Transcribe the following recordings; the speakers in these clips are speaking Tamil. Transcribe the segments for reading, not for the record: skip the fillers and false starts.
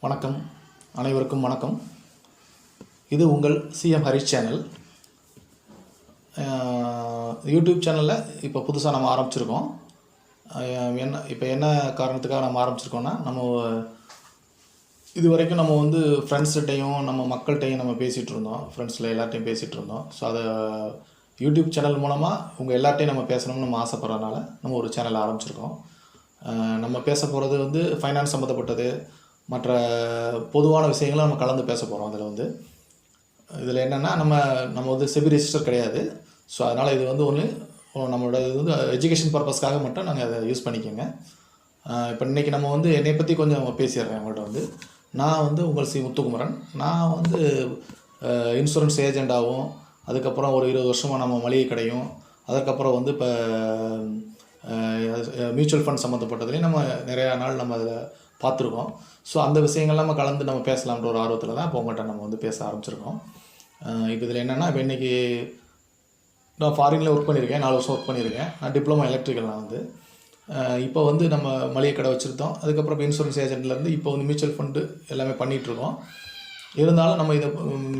வணக்கம், அனைவருக்கும் வணக்கம். இது உங்கள் சிஎம் ஹரிஷ் சேனல். யூடியூப் சேனலில் இப்போ புதுசாக நம்ம ஆரம்பிச்சிருக்கோம். என்ன காரணத்துக்காக நம்ம ஆரம்பிச்சிருக்கோன்னா, நம்ம இது வரைக்கும் நம்ம ஃப்ரெண்ட்ஸ்கிட்டையும் நம்ம மக்கள்கிட்டையும் நம்ம பேசிகிட்டு இருந்தோம், ஃப்ரெண்ட்ஸில் எல்லார்ட்டையும் பேசிகிட்டு இருந்தோம். ஸோ அதை யூடியூப் சேனல் மூலமாக உங்கள் எல்லார்ட்டையும் நம்ம பேசணும்னு நம்ம ஆசைப்படுறதுனால நம்ம ஒரு சேனல் ஆரம்பிச்சிருக்கோம். நம்ம பேச போகிறது ஃபைனான்ஸ் சம்மந்தப்பட்டது, மற்ற பொதுவான விஷயங்களை நம்ம கலந்து பேச போகிறோம். இதில் என்னென்னா, நம்ம செபி ரெஜிஸ்டர் கிடையாது. ஸோ அதனால் இது ஒன்று நம்மளோட எஜுகேஷன் பர்பஸ்க்காக மட்டும் நாங்கள் அதை யூஸ் பண்ணிக்கோங்க. இப்போ இன்றைக்கி நம்ம என்னை பற்றி கொஞ்சம் பேசிடுறேன் உங்கள்கிட்ட. நான் உங்கள் சி முத்துக்குமரன். நான் இன்சூரன்ஸ் ஏஜெண்டாகவும், அதுக்கப்புறம் ஒரு 20 வருஷமாக நம்ம மளிகை கடையும், அதுக்கப்புறம் இப்போ மியூச்சுவல் ஃபண்ட் சம்மந்தப்பட்டதுலேயும் நம்ம நிறையா நாள் நம்ம அதில் பார்த்துருக்கோம். ஸோ அந்த விஷயங்கள்லாம் நம்ம கலந்து நம்ம பேசலாம்ன்ற ஒரு ஆர்வத்தில் தான் இப்போ உங்கள்கிட்ட நம்ம பேச ஆரம்பிச்சிருக்கோம். இப்போ இதில் என்னென்னா, இப்போ இன்றைக்கி நான் ஃபாரினில் ஒர்க் பண்ணியிருக்கேன், 4 வருஷம் ஒர்க் பண்ணியிருக்கேன். நான் டிப்ளமோ எலக்ட்ரிக்கல். நான் இப்போ நம்ம மளிகை கடை வச்சுருந்தோம். அதுக்கப்புறம் இன்சூரன்ஸ் ஏஜென்ட்லேருந்து இப்போ மியூச்சுவல் ஃபண்டு எல்லாமே பண்ணிகிட்ருக்கோம். இருந்தாலும் நம்ம இதை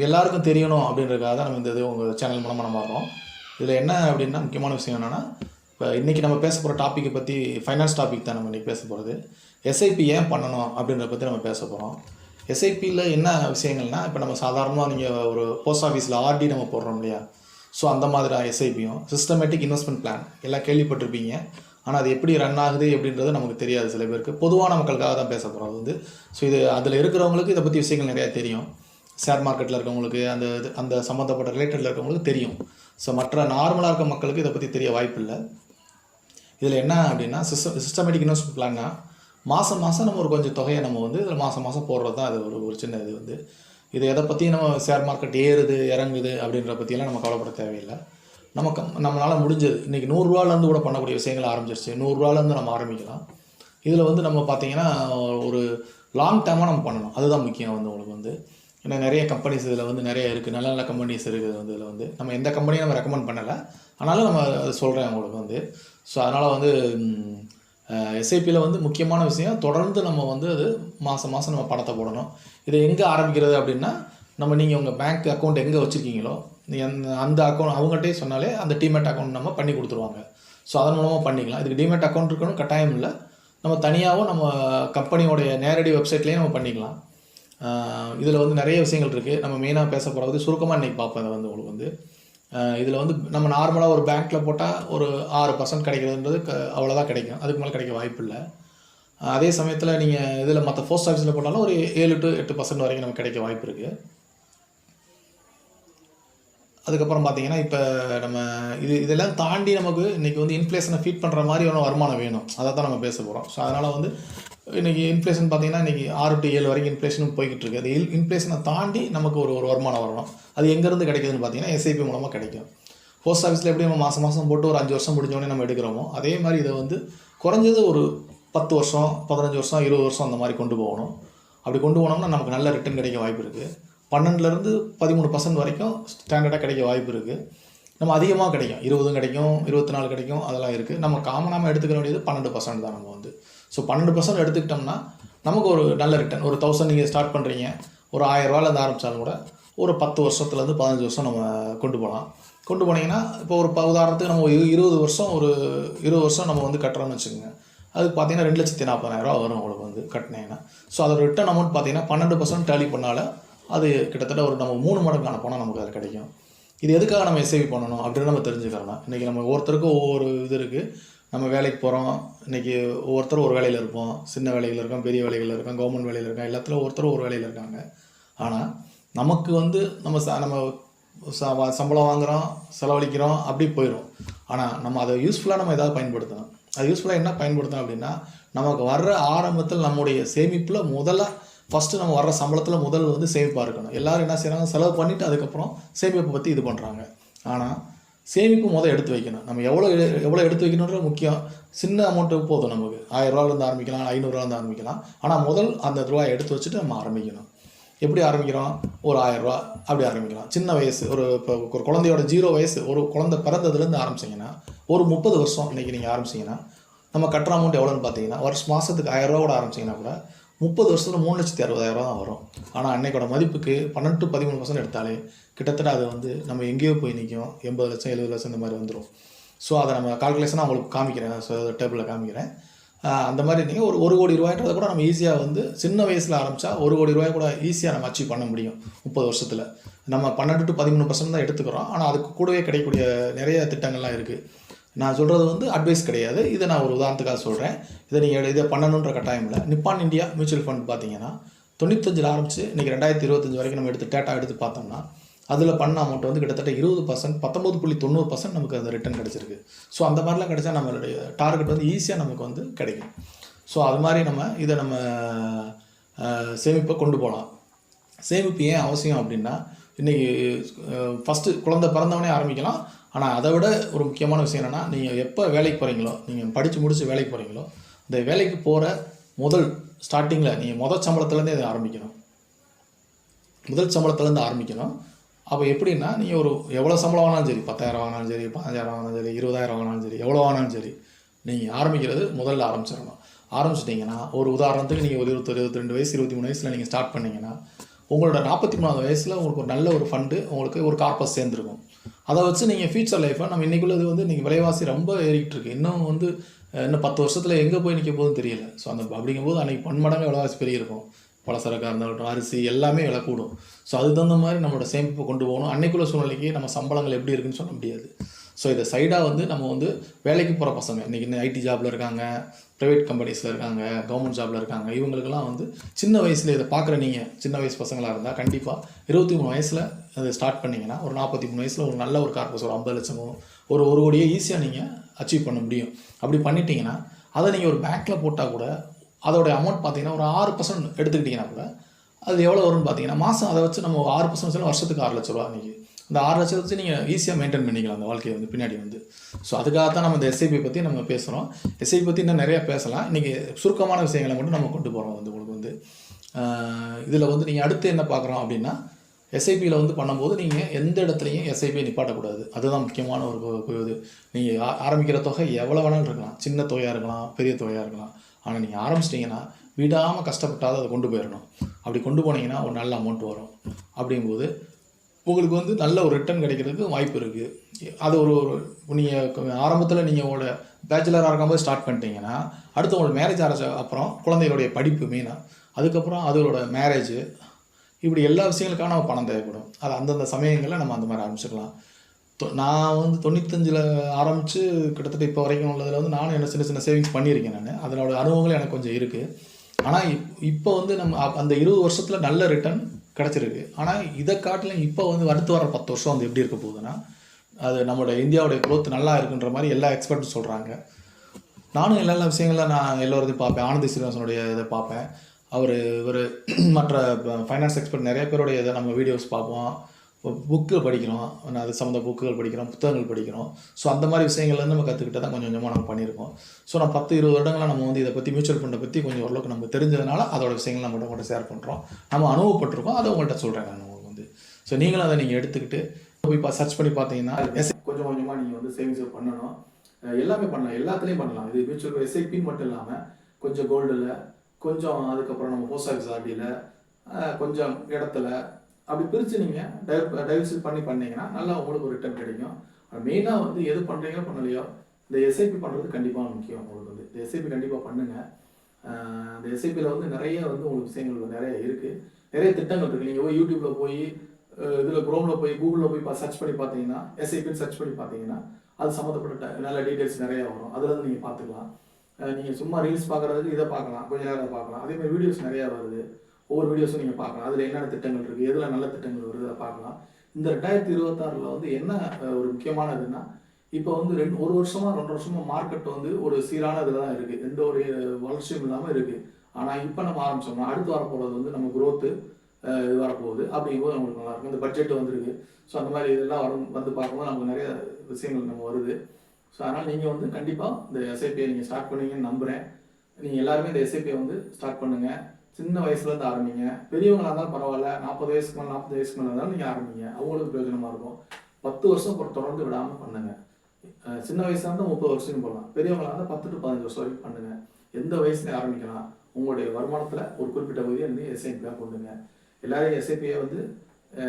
எல்லாருக்கும் தெரியணும் அப்படின்றதுக்காக தான் நம்ம இது உங்கள் சேனல் மூலமாக நம்ம வரோம். இதில் என்ன அப்படின்னா, முக்கியமான விஷயம் என்னென்னா, இப்போ இன்றைக்கி நம்ம பேச போகிற டாப்பிக்கை பற்றி ஃபைனான்ஸ் டாபிக் தான் நம்ம இன்றைக்கி பேச போகிறது. எஸ்ஐபி ஏன் பண்ணணும் அப்படின்றத பற்றி நம்ம பேச போகிறோம். எஸ்ஐபியில் என்ன விஷயங்கள்னால், இப்போ நம்ம சாதாரணமாக நீங்கள் ஒரு போஸ்ட் ஆஃபீஸில் ஆர்டி நம்ம போடுறோம் இல்லையா, ஸோ அந்த மாதிரி எஸ்ஐபியும் சிஸ்டமேட்டிக் இன்வெஸ்ட்மெண்ட் பிளான் எல்லாம் கேள்விப்பட்டிருப்பீங்க. ஆனால் அது எப்படி ரன் ஆகுது அப்படின்றது நமக்கு தெரியாது சில பேருக்கு. பொதுவான மக்களுக்காக தான் பேச போகிறோம். ஸோ அதில் இருக்கிறவங்களுக்கு இதை பற்றி விஷயங்கள் நிறையா தெரியும். ஷேர் மார்க்கெட்டில் இருக்கவங்களுக்கு, அந்த சம்மந்தப்பட்ட ரிலேட்டடில் இருக்கவங்களுக்கு தெரியும். ஸோ மற்ற நார்மலாக இருக்க மக்களுக்கு இதை பற்றி தெரிய வாய்ப்பு இல்லை. இதில் என்ன அப்படின்னா, சிஸ்டமேட்டிக் இன்வெஸ்ட்மெண்ட் பிளான்னா மாதம் நம்ம ஒரு கொஞ்சம் தொகையை நம்ம இதில் மாதம் போடுறது தான். அது ஒரு சின்ன இது எதை பற்றி நம்ம ஷேர் மார்க்கெட் ஏறுது இறங்குது அப்படின்ற பற்றியெல்லாம் நம்ம கவலைப்பட தேவையில்லை. நம்மளால் முடிஞ்சது இன்றைக்கி 100 ரூபாலேருந்து கூட பண்ணக்கூடிய விஷயங்கள் ஆரம்பிச்சிருச்சு. 100 ரூபாலேருந்து நம்ம ஆரம்பிக்கலாம். இதில் நம்ம பார்த்திங்கன்னா ஒரு லாங் டேர்மாக நம்ம பண்ணணும். அதுதான் முக்கியம். உங்களுக்கு ஏன்னா நிறைய கம்பெனிஸ் இதில் நிறைய இருக்குது, நல்ல நல்ல கம்பெனிஸ் இருக்குது. இதில் நம்ம எந்த கம்பெனியும் நம்ம ரெக்கமெண்ட் பண்ணலை, ஆனாலும் நம்ம அதை சொல்கிறேன் உங்களுக்கு. ஸோ அதனால் எஸ்ஐபியில் முக்கியமான விஷயம், தொடர்ந்து நம்ம அது மாதம் நம்ம பணத்தை போடணும். இதை எங்கே ஆரம்பிக்கிறது அப்படின்னா, நீங்கள் உங்கள் பேங்க் அக்கௌண்ட் எங்கே வச்சுருக்கீங்களோ அந்த அக்கௌண்ட் அவங்கள்ட்டே சொன்னாலே அந்த டிமேட் அக்கௌண்ட் நம்ம பண்ணி கொடுத்துருவாங்க. ஸோ அதன் மூலமாக பண்ணிக்கலாம். இதுக்கு டிமேட் அக்கௌண்ட் இருக்கணும் கட்டாயம் இல்லை. நம்ம தனியாகவும் நம்ம கம்பெனியோடைய நேரடி வெப்சைட்லேயும் நம்ம பண்ணிக்கலாம். இதில் நிறைய விஷயங்கள் இருக்குது. நம்ம மெயினாக பேச போகிறது சுருக்கமாக இன்றைக்கி பார்ப்பேன். உங்களுக்கு இதில் நம்ம நார்மலாக ஒரு பேங்க்கில் போட்டால் ஒரு 6% கிடைக்கிறதுன்றது அவ்வளோதான் கிடைக்கும். அதுக்கு மேலே கிடைக்க வாய்ப்பு இல்லை. அதே சமயத்தில் நீங்கள் இதில் மற்ற போஸ்ட் ஆஃபீஸில் போட்டாலும் ஒரு 7 to 8% வரைக்கும் நமக்கு கிடைக்க வாய்ப்பு இருக்குது. அதுக்கப்புறம் பார்த்திங்கன்னா, இப்போ நம்ம இதெல்லாம் தாண்டி நமக்கு இன்றைக்கி இன்ஃப்ளேஷனை ஃபீட் பண்ணுற மாதிரி ஒரு வருமானம் வேணும். அதை தான் நம்ம பேச போகிறோம். ஸோ அதனால் இன்றைக்கி இன்ஃப்ளேஷன் பார்த்திங்கன்னா, இன்றைக்கி 6 to 7 வரைக்கும் இன்ஃப்ளேஷனும் போய்கிட்டு இருக்குது. அது இன்ஃப்ளேஷனை தாண்டி நமக்கு ஒரு வருமானம் வரணும். அது எங்கேருந்து கிடைக்குதுன்னு பார்த்திங்கன்னா, எஸ்ஐபி மூலமாக கிடைக்கும். போஸ்ட் ஆஃபீஸில் எப்படி நம்ம மாதம் போட்டு ஒரு 5 வருஷம் முடிஞ்சோடனே நம்ம எடுக்கிறோமோ, அதே மாதிரி இதை குறைஞ்சது ஒரு 10 வருஷம் 15 வருஷம் 20 வருஷம் அந்த மாதிரி கொண்டு போகணும். அப்படி கொண்டு போனோம்னா நமக்கு நல்ல ரிட்டர்ன் கிடைக்க வாய்ப்பு இருக்குது. 12% 13% வரைக்கும் ஸ்டாண்டர்டாக கிடைக்க வாய்ப்பு இருக்குது. நம்ம அதிகமாக கிடைக்கும், 20 கிடைக்கும், 24 கிடைக்கும், அதெல்லாம் இருக்குது. நம்ம காமனாக எடுத்துக்க வேண்டியது 12% தான். நம்ம ஸோ 12% எடுத்துக்கிட்டோம்னா நமக்கு ஒரு நல்ல ரிட்டர்ன். ஒரு 1000 நீங்கள் ஸ்டார்ட் பண்ணுறீங்க, ஒரு 1000 ரூபாயிலேருந்து ஆரம்பித்தாலும் கூட ஒரு 10 வருஷத்துலேருந்து 15 வருஷம் நம்ம கொண்டு போகலாம். கொண்டு போனீங்கன்னா, இப்போ ஒரு உதாரணத்துக்கு நம்ம 20 வருஷம் ஒரு 20 வருஷம் நம்ம கட்டுறோம்னு வச்சுக்கோங்க. அதுக்கு பார்த்தீங்கன்னா 2,40,000 ரூபா வரும் உங்களுக்கு கட்டினீங்கன்னா. ஸோ அதோட ரிட்டர்ன் அமௌண்ட் பார்த்தீங்கன்னா 12% டேலி பண்ணாலும் அது கிட்டத்தட்ட ஒரு நம்ம 3 மடங்கான பணம் நமக்கு அதில் கிடைக்கும். இது எதுக்காக நம்ம எஸ்ஐபி பண்ணணும் அப்படின்னு நம்ம தெரிஞ்சுக்கலாம். இன்றைக்கி நம்ம ஒவ்வொருத்தருக்கும் ஒவ்வொரு இது இருக்குது. நம்ம வேலைக்கு போகிறோம். இன்றைக்கி ஒவ்வொருத்தரும் ஒரு வேலையில் இருப்போம். சின்ன வேலைகள் இருக்கோம், பெரிய வேலைகள் இருக்கோம், கவர்மெண்ட் வேலையில் இருக்கோம், எல்லாத்துலையும் ஒவ்வொருத்தரும் ஒரு வேலையில் இருக்காங்க. ஆனால் நமக்கு நம்ம சம்பளம் வாங்குகிறோம், செலவழிக்கிறோம், அப்படி போயிடும். ஆனால் நம்ம அதை யூஸ்ஃபுல்லாக நம்ம எதாவது பயன்படுத்தணும். அது யூஸ்ஃபுல்லாக என்ன பயன்படுத்தணும் அப்படின்னா, நமக்கு வர்ற ஆரம்பத்தில் நம்முடைய சேமிப்பில் ஃபஸ்ட்டு நம்ம வர்ற சம்பளத்தில் முதல் சேமிப்பாக இருக்கணும். எல்லோரும் என்ன செய்கிறாங்க, செலவு பண்ணிவிட்டு அதுக்கப்புறம் சேமிப்பை பற்றி இது பண்ணுறாங்க. ஆனால் சேமிப்பு எடுத்து வைக்கணும். நம்ம எவ்வளோ எடுத்து வைக்கணுன்றது முக்கியம். சின்ன அமௌண்ட்டுக்கு போதும். நமக்கு 1000 ரூபாலேருந்து ஆரம்பிக்கலாம், 500 ரூபாலேருந்து ஆரம்பிக்கலாம். ஆனால் அந்த ரூபாயை எடுத்து வச்சுட்டு நம்ம ஆரம்பிக்கணும். எப்படி ஆரம்பிக்கிறோம்? ஒரு 1000 ரூபா அப்படி ஆரம்பிக்கலாம். சின்ன வயசு இப்போ ஒரு குழந்தையோட 0 வயசு, ஒரு குழந்தை பிறந்ததுலேருந்து ஆரம்பிச்சிங்கன்னா ஒரு 30 வருஷம் இன்றைக்கி நீங்கள் ஆரம்பிச்சிங்கன்னா நம்ம கட்டுற அமௌண்ட் எவ்வளோன்னு பார்த்தீங்கன்னா, மாதத்துக்கு 1000 ரூபா கூட ஆரம்பிச்சிங்கன்னா கூட 30 வருஷத்தில் 3,60,000 தான் வரும். ஆனால் அன்னைக்கோட மதிப்புக்கு 12 to 13% எடுத்தாலே கிட்டத்தட்ட அது வந்து நம்ம எங்கேயோ போய் நிற்கும். 80 லட்சம் 70 லட்சம் இந்த மாதிரி வந்துடும். ஸோ அதை நம்ம கால்குலேஷனாக உங்களுக்கு காமிக்கிறேன், டேபிளில் காமிக்கிறேன். அந்த மாதிரி நீங்கள் ஒரு 1 கோடி ரூபாய்ன்றதை கூட நம்ம ஈஸியாக வந்து சின்ன வயசில் ஆரம்பித்தா 1 கோடி ரூபாய் கூட ஈஸியாக நம்ம அச்சீவ் பண்ண முடியும் 30 வருஷத்தில். நம்ம 12 to 13% தான் எடுத்துக்கிறோம். ஆனால் அதுக்கு கூடவே கிடைக்கக்கூடிய நிறைய திட்டங்கள்லாம் இருக்குது. நான் சொல்கிறது வந்து அட்வைஸ் கிடையாது, இதை நான் ஒரு உதாரணத்துக்காக சொல்கிறேன். இதை நீங்கள் இதை பண்ணணுன்ற கட்டாயம் இல்லை. நிப்பான் இந்தியா மியூச்சுவல் ஃபண்ட் பார்த்தீங்கன்னா 95 ஆரம்பித்து இன்றைக்கி 2025 வரைக்கும் நம்ம டேட்டா எடுத்து பார்த்தோம்னா அதில் பண்ண அமௌண்ட் வந்து கிட்டத்தட்ட 20%, 19.90% நமக்கு அந்த ரிட்டர்ன் கிடச்சிருக்கு. ஸோ அந்த மாதிரிலாம் கிடைச்சா நம்மளுடைய டார்கெட் வந்து ஈஸியாக நமக்கு வந்து கிடைக்கும். ஸோ அது மாதிரி இதை நம்ம சேமிப்பை கொண்டு போகலாம். சேமிப்பு ஏன் அவசியம் அப்படின்னா, இன்றைக்கி ஃபஸ்ட்டு குழந்தை பிறந்தவனே ஆரம்பிக்கலாம். ஆனால் அதை விட ஒரு முக்கியமான விஷயம் என்னென்னா, நீங்கள் எப்போ வேலைக்கு போகிறீங்களோ, நீங்கள் படித்து முடித்து வேலைக்கு போகிறீங்களோ, இந்த வேலைக்கு போகிற முதல் ஸ்டார்டிங்கில் நீங்கள் முதல் சம்பளத்துலேருந்தே இதை ஆரம்பிக்கணும். முதல் சம்பளத்துலேருந்து ஆரம்பிக்கணும். அப்போ எப்படின்னா, நீங்கள் ஒரு எவ்வளோ சம்பளம் வாங்கினாலும் சரி, 10,000 வாங்கினாலும் சரி, 15,000 வாங்கினாலும் சரி, 20,000 வாங்கினாலும் சரி, எவ்வளோ வாங்கினாலும் சரி, நீங்கள் ஆரம்பிக்கிறது முதல்ல ஆரம்பிச்சிடணும். ஆரம்பிச்சிட்டிங்கன்னா, ஒரு உதாரணத்துக்கு நீங்கள் ஒரு 22 வயசு 23 வயசில் நீங்கள் ஸ்டார்ட் பண்ணிங்கன்னா, உங்களோட 43வது வயசில் உங்களுக்கு ஒரு நல்ல ஒரு ஃபண்டு, உங்களுக்கு ஒரு கார்பஸ் சேர்ந்துருக்கும். அதை வச்சு நீங்கள் ஃபியூச்சர் லைஃப்பை நம்ம இன்றைக்குள்ளது வந்து இன்றைக்கி விலைவாசி ரொம்ப ஏறிக்கிட்டு இருக்கு. இன்னும் 10 வருஷத்தில் எங்கே போய் நிற்க போகுதுன்னு தெரியல. ஸோ அப்படிங்கும்போது அன்றைக்கி பன்மடங்கு விலைவாசி பெரிய இருக்கும். பலசரக்காக இருந்தாலும் அரிசி எல்லாமே விலை கூடும். ஸோ அதுக்கு தகுந்த மாதிரி நம்மளோட சேமிப்பை கொண்டு போகணும். அன்னைக்குள்ள சூழ்நிலைக்கு நம்ம சம்பளங்கள் எப்படி இருக்குன்னு சொல்ல முடியாது. ஸோ இதை சைடாக நம்ம வேலைக்கு போகிற பசங்க, இன்றைக்கி ஐடி ஜாபில் இருக்காங்க, ப்ரைவேட் கம்பெனிஸில் இருக்காங்க, கவர்மெண்ட் ஜாபில் இருக்காங்க, இவங்களுக்கெல்லாம் சின்ன வயசில் இதை பார்க்குற நீங்கள் சின்ன வயசு பசங்களாக இருந்தால் கண்டிப்பாக 23 வயசில் அதை ஸ்டார்ட் பண்ணிங்கன்னா ஒரு 43 வயசில் ஒரு நல்ல ஒரு கார்பஸ் ஒரு 50 லட்சமோ ஒரு கோடியே ஈஸியாக நீங்கள் அச்சீவ் பண்ண முடியும். அப்படி பண்ணிட்டீங்கன்னா அதை நீங்கள் ஒரு பேங்க்கில் போட்டால் கூட அதோடைய அமௌண்ட் பார்த்தீங்கன்னா ஒரு 6% எடுத்துக்கிட்டிங்கன்னா கூட அது எவ்வளோ வரும்னு பார்த்தீங்கன்னா, மாதம் அதை வச்சு நம்ம 6% வருஷத்துக்கு 6 லட்ச ரூபா. இன்றைக்கி அந்த 6 லட்சத்தை வச்சு நீங்கள் ஈஸியாக மெயின்டைன் பண்ணிக்கலாம் அந்த வாழ்க்கையை பின்னாடி ஸோ அதுக்காக தான் நம்ம இந்த எஸ்ஐபி பற்றி நம்ம பேசுகிறோம். எஸ்ஐபி பற்றி இன்னும் நிறையா பேசலாம். இன்றைக்கி சுருக்கமான விஷயங்களை மட்டும் நம்ம கொண்டு போகிறோம். உங்களுக்கு இதில் நீங்கள் அடுத்து என்ன பார்க்குறோம் அப்படின்னா, எஸ்ஐபியில் பண்ணும்போது நீங்கள் எந்த இடத்துலையும் எஸ்ஐபியை நிப்பாட்டக்கூடாது. அதுதான் முக்கியமான ஒரு இது. நீங்கள் ஆரம்பிக்கிற தொகை எவ்வளோ வேணாலும் இருக்கலாம், சின்ன தொகையாக இருக்கலாம், பெரிய தொகையாக இருக்கலாம். ஆனால் நீங்கள் ஆரம்பிச்சிட்டிங்கன்னா விடாமல் கஷ்டப்பட்டாலும் அதை கொண்டு போயிடணும். அப்படி கொண்டு போனீங்கன்னா ஒரு நல்ல அமௌண்ட் வரும். அப்படிங்கும்போது உங்களுக்கு நல்ல ஒரு ரிட்டர்ன் கிடைக்கிறதுக்கு வாய்ப்பு இருக்குது. அது ஒரு நீங்கள் ஆரம்பத்தில் நீங்கள் உங்களோட பேச்சுலராக இருக்கும்போது ஸ்டார்ட் பண்ணிட்டீங்கன்னா, அடுத்து உங்களுக்கு மேரேஜ் ஆகிற அப்புறம் குழந்தைகளுடைய படிப்பு மெயினாக, அதுக்கப்புறம் அதோட மேரேஜு, இப்படி எல்லா விஷயங்களுக்காக நம்ம பணம் தேவைப்படும். அது அந்தந்த சமயங்களில் நம்ம அந்த மாதிரி ஆரம்பிச்சுக்கலாம். நான் 95 ஆரம்பித்து கிட்டத்தட்ட இப்போ வரைக்கும் உள்ளதில் நானும் என்ன சின்ன சின்ன சேவிங்ஸ் பண்ணியிருக்கேன். நான் அதனோட அனுபவங்கள் எனக்கு கொஞ்சம் இருக்குது. ஆனால் இப்போ நம்ம அந்த 20 வருஷத்தில் நல்ல ரிட்டர்ன் கிடச்சிருக்கு. ஆனால் இதை காட்டிலும் இப்போ அடுத்து வர 10 வருஷம் எப்படி இருக்க போகுதுன்னா, அது நம்மளோட இந்தியாவுடைய க்ரோத் நல்லா இருக்குன்ற மாதிரி எல்லா எக்ஸ்பர்ட்டும் சொல்கிறாங்க. நானும் எல்லா விஷயங்களில் நான் எல்லோரையும் பார்ப்பேன். ஆனந்தி ஸ்ரீனிவாசனுடைய இதை பார்ப்பேன். இவர் மற்ற ஃபைனான்ஸ் எக்ஸ்பர்ட் நிறைய பேருடைய இதை நம்ம வீடியோஸ் பார்ப்போம், புக்கு படிக்கிறோம், அது சம்மந்த புக்குகள் படிக்கிறோம், புத்தகங்கள் படிக்கிறோம். ஸோ அந்த மாதிரி விஷயங்கள்லேருந்து நம்ம கற்றுக்கிட்ட தான் கொஞ்சம் கொஞ்சமாக நம்ம பண்ணியிருக்கோம். ஸோ நான் 10-20 வருடங்களாக நம்ம இதை பற்றி மியூச்சுவல் ஃபண்டை பற்றி கொஞ்சம் ஓரளவுக்கு நம்ம தெரிஞ்சதுனால அதோட விஷயங்கள் நம்ம உங்கள்கிட்ட ஷேர் பண்ணுறோம். நம்ம அனுபவப்பட்டிருக்கோம், அதை உங்கள்கிட்ட சொல்கிறேன் நான் உங்களுக்கு ஸோ நீங்களும் அதை நீங்கள் எடுத்துக்கிட்டு போய் சர்ச் பண்ணி பார்த்தீங்கன்னா கொஞ்சம் கொஞ்சமாக நீங்கள் சேவிங்ஸ் பண்ணணும். எல்லாமே பண்ணலாம், எல்லாத்துலேயும் பண்ணலாம். இது மியூச்சுவல் எஸ்ஐபின்னு மட்டும் இல்லாமல் கொஞ்சம் கோல்டில், கொஞ்சம் அதுக்கப்புறம் நம்ம போஸ்ட் ஆஃபீஸ் ஆர்டியில், கொஞ்சம் இடத்துல அப்படி பிரித்து நீங்கள் டைவர்சிஃபை பண்ணிங்கன்னா நல்லா உங்களுக்கு ஒரு ரிட்டர்ன் கிடைக்கும். மெயினாக எது பண்ணுறீங்களோ பண்ணலையோ இந்த எஸ்ஐபி பண்ணுறது கண்டிப்பாக முக்கியம். உங்களுக்கு இந்த எஸ்ஐபி கண்டிப்பாக பண்ணுங்கள். இந்த எஸ்ஐபியில் நிறைய உங்களுக்கு விஷயங்கள் நிறைய இருக்குது, நிறைய திட்டங்கள் இருக்குது. நீங்கள் போய் யூடியூப்பில் போய் இதில் குரோமில் போய் கூகுளில் போய் சர்ச் பண்ணி பார்த்தீங்கன்னா, எஸ்ஐபின்னு சர்ச் பண்ணி பார்த்தீங்கன்னா அது சம்மந்தப்பட்ட நல்ல டீட்டெயில்ஸ் நிறையா வரும். அதில் நீங்கள் பார்த்துக்கலாம். நீங்கள் சும்மா ரீல்ஸ் பார்க்குறதுக்கு இதை பார்க்கலாம், கொஞ்சம் நேரம் பார்க்கலாம். அதேமாதிரி வீடியோஸ் நிறையா வருது, ஒவ்வொரு வீடியோஸும் நீங்கள் பார்க்கலாம். அதில் என்னென்ன திட்டங்கள் இருக்குது, எதில் நல்ல திட்டங்கள் வருது, அதை பார்க்கலாம். இந்த 2026 என்ன ஒரு முக்கியமானதுன்னா, இப்போ 1 வருஷமாக 2 வருஷமாக மார்க்கெட் ஒரு சீரான இதில் தான் இருக்குது, எந்த ஒரு வளர்ச்சியும் இல்லாமல் இருக்குது. ஆனால் இப்போ நம்ம ஆரம்பித்தோம்னா அடுத்து வரப்போகிறது நம்ம குரோத்து இது வரப்போகுது. அப்படிங்கும்போது நம்மளுக்கு நல்லாயிருக்கும். இந்த பட்ஜெட் வந்துருக்கு. ஸோ அந்த மாதிரி இதெல்லாம் பார்க்கும்போது நமக்கு நிறைய விஷயங்கள் நம்ம வருது. ஸோ அதனால் நீங்கள் கண்டிப்பாக இந்த எஸ்ஐபியை நீங்கள் ஸ்டார்ட் பண்ணுவீங்கன்னு நம்புகிறேன். நீங்கள் எல்லாருமே இந்த எஸ்ஐபியை ஸ்டார்ட் பண்ணுங்கள். சின்ன வயசுலேருந்து ஆரம்பிங்க. பெரியவங்களாக இருந்தாலும் பரவாயில்ல, 40 வயசுக்கு மேலே 40 வயசுக்கு மேலே இருந்தாலும் நீங்கள் ஆரம்பிங்க, அவங்களுக்கு பிரயோஜனமாக இருக்கும். 10 வருஷம் தொடர்ந்து விடாமல் பண்ணுங்கள். சின்ன வயசாக இருந்தால் 30 வருஷம் போடலாம், பெரியவங்களாக இருந்தால் 10 to 15 வருஷம் வரைக்கும் பண்ணுங்கள். எந்த வயசுலேயும் ஆரம்பிக்கலாம். உங்களுடைய வருமானத்தில் ஒரு குறிப்பிட்ட பகுதியை வந்து எஸ்ஐபியாக கொண்டுங்க. எல்லாரையும் எஸ்ஐபியை வந்து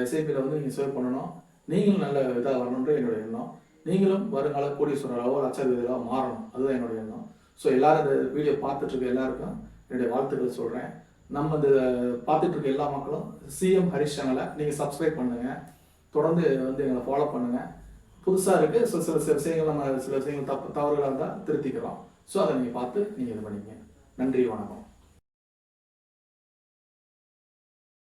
எஸ்ஐபியில் வந்து நீங்கள் சேவ் பண்ணணும். நீங்களும் நல்ல இதாக வரணுன்ற என்னுடைய எண்ணம். நீங்களும் வருங்கால கோடீஸ்வரராகவோ லட்சாதிபதியாக மாறணும், அதுதான் என்னுடைய எண்ணம். ஸோ எல்லோரும் இந்த வீடியோ பார்த்துட்ருக்க எல்லாருக்கும் என்னுடைய வாழ்த்துக்கள் சொல்கிறேன். நம்ம இந்த பார்த்துட்ருக்க எல்லா மக்களும் சிஎம் ஹரிஷ் சேனலை நீங்கள் சப்ஸ்கிரைப் பண்ணுங்கள், தொடர்ந்து வந்து எங்களை ஃபாலோ பண்ணுங்கள். புதுசாக இருக்குது, சில விஷயங்கள் நம்ம சில விஷயங்கள் தவறுகளாக இருந்தால் திருத்திக்கிறோம். ஸோ அதை நீங்கள் பார்த்து நீங்கள் இது பண்ணிங்க. நன்றி, வணக்கம்.